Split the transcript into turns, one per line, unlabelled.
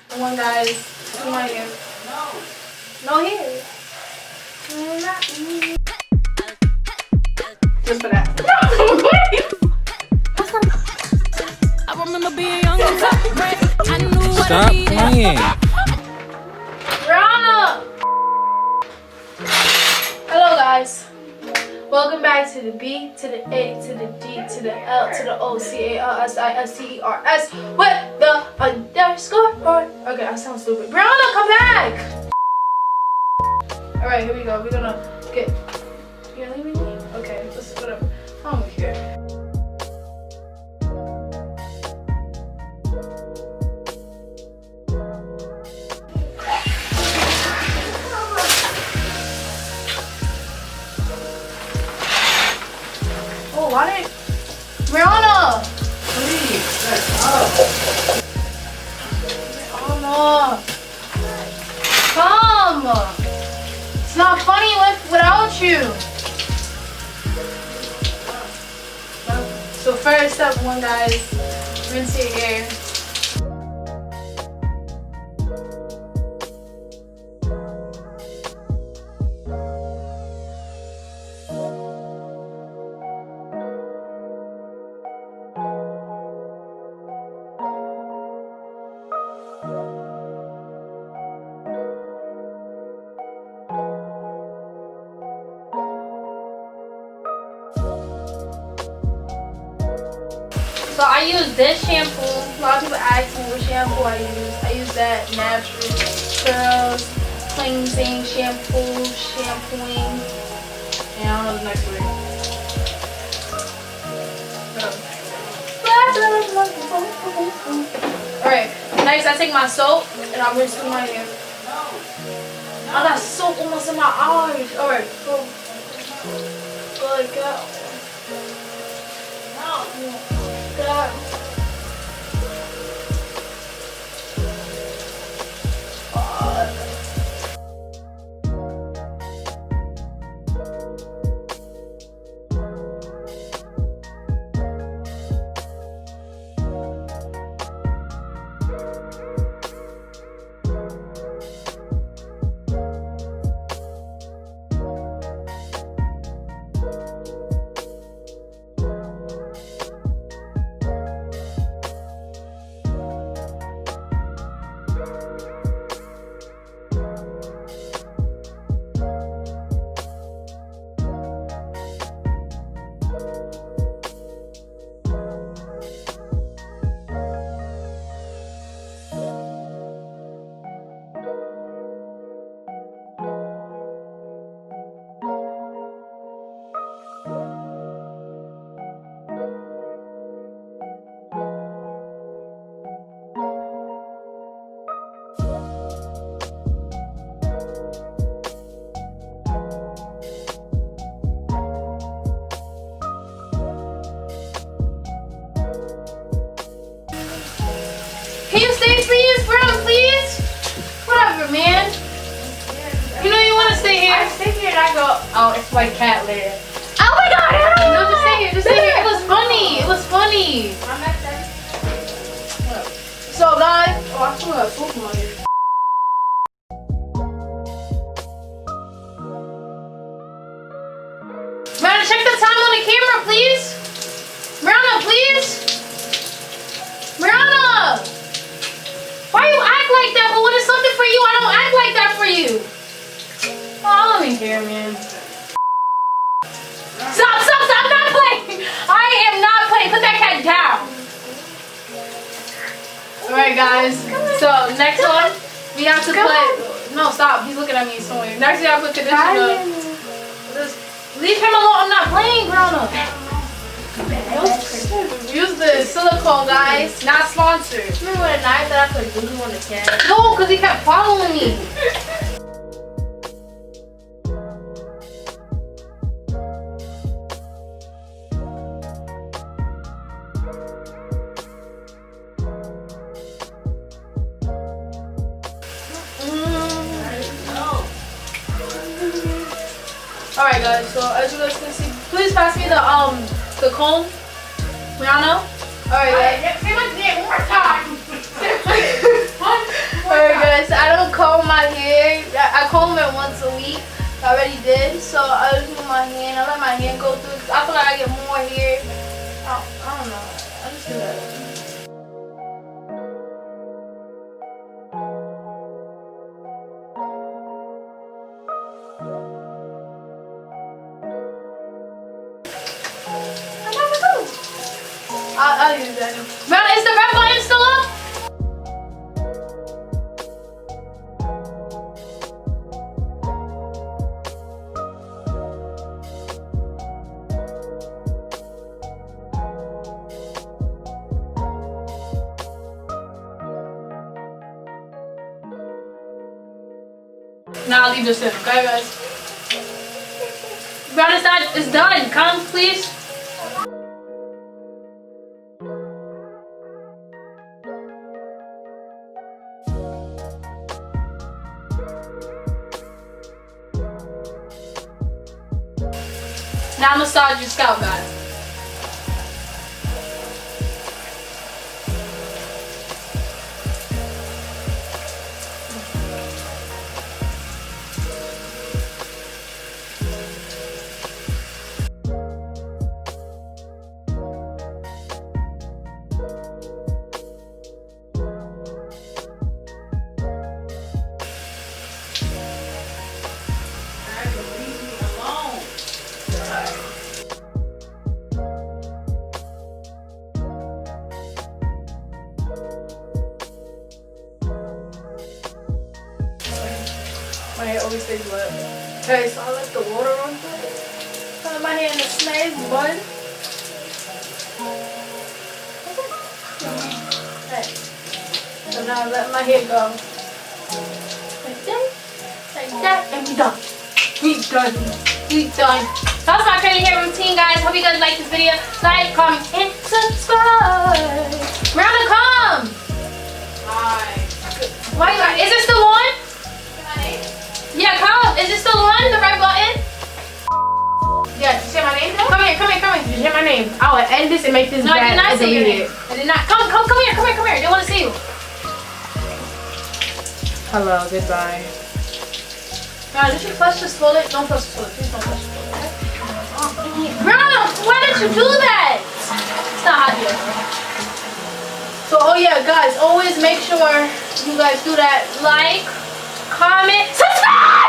Come on, guys. Come on here. No hair. Just for that.
I remember being young and tough, right? I knew what
Stop
I needed.
playing.
Rihanna! Hello, guys. Welcome back to the B, to the A, to the D, to the L, to the O, C, A, L, S, I, S, T, E, R, S, with the underscore. Okay, I sound stupid. Brianna, come back! Alright, here we go. We're gonna get. You gonna leave me? Okay, let's whatever. I'm here. Oh, why did Rihanna?
Please, shut up.
Rihanna, come. It's not funny without you. So first step one, guys, rinse your hair. So I use this shampoo. A lot of people ask me what shampoo I use. I use that natural curls cleansing shampoo, shampooing. And I don't know the next word. Alright, next I take my soap and I rinse through my hair. I got soap almost in my eyes. Alright, go. Good girl. God. Can you stay, please, bro? Please? Whatever, man. You know you want to stay here.
I sit here and I go, oh, it's my cat later.
Oh my God! No, just stay here. Just stay here. It was funny. It was funny.
I'm not done.
So, guys. Oh, I still have soap on here. Miranda, check the time on the camera, please. Miranda, please. Miranda. Why you act like that? But when it's something for you, I don't act like that for you. Oh, I don't even care, man. Stop, I'm not playing. I am not playing. Put that cat down. Alright, guys. So, next one, we have to put... No, stop. He's looking at me somewhere. Next, we have to put conditioner. Leave him alone. I'm not playing, grown up. Use the silicone, guys. Not sponsored.
Remember when a knife that I put voodoo on the cat?
No, because he kept following me. Alright guys, so as you guys can see, please pass me the comb. Rihanna. Alright,
Say my name one more time.
I already did, so I just move my hand. I let my hand go through it 'cause I feel like I get more hair. I don't know. I just do that. I'll use that. Bro, is the red button still up? Now I'll leave this in, okay guys? Bro, it's done. Come, please. Now massage your scalp, guys. My hair always stays wet. Okay, so I let the water run through it. Put my hair in a nice bun. Okay. So now I let my hair go. Like that. Like that. And we done. We done. We done. So that's my curly hair routine, guys. Hope you guys like this video. Like, comment, and subscribe. Miranda, come.
Hi.
Why you? Is it still on? Yeah, come. Is it still on? The red button?
Yeah, did you say my name though?
Come here, come here, come here.
Did you hear my name? I will end this and make this
No, I
bad
did not
and
say your
delete
name.
it.
I did not. Come here. They want to see you.
Hello, goodbye.
Now, did you flush this toilet? Don't flush the toilet. Please don't flush the toilet. Bro, why did you do that? It's not hot here. So, oh yeah, guys, always make sure you guys do that. Like, comment, subscribe!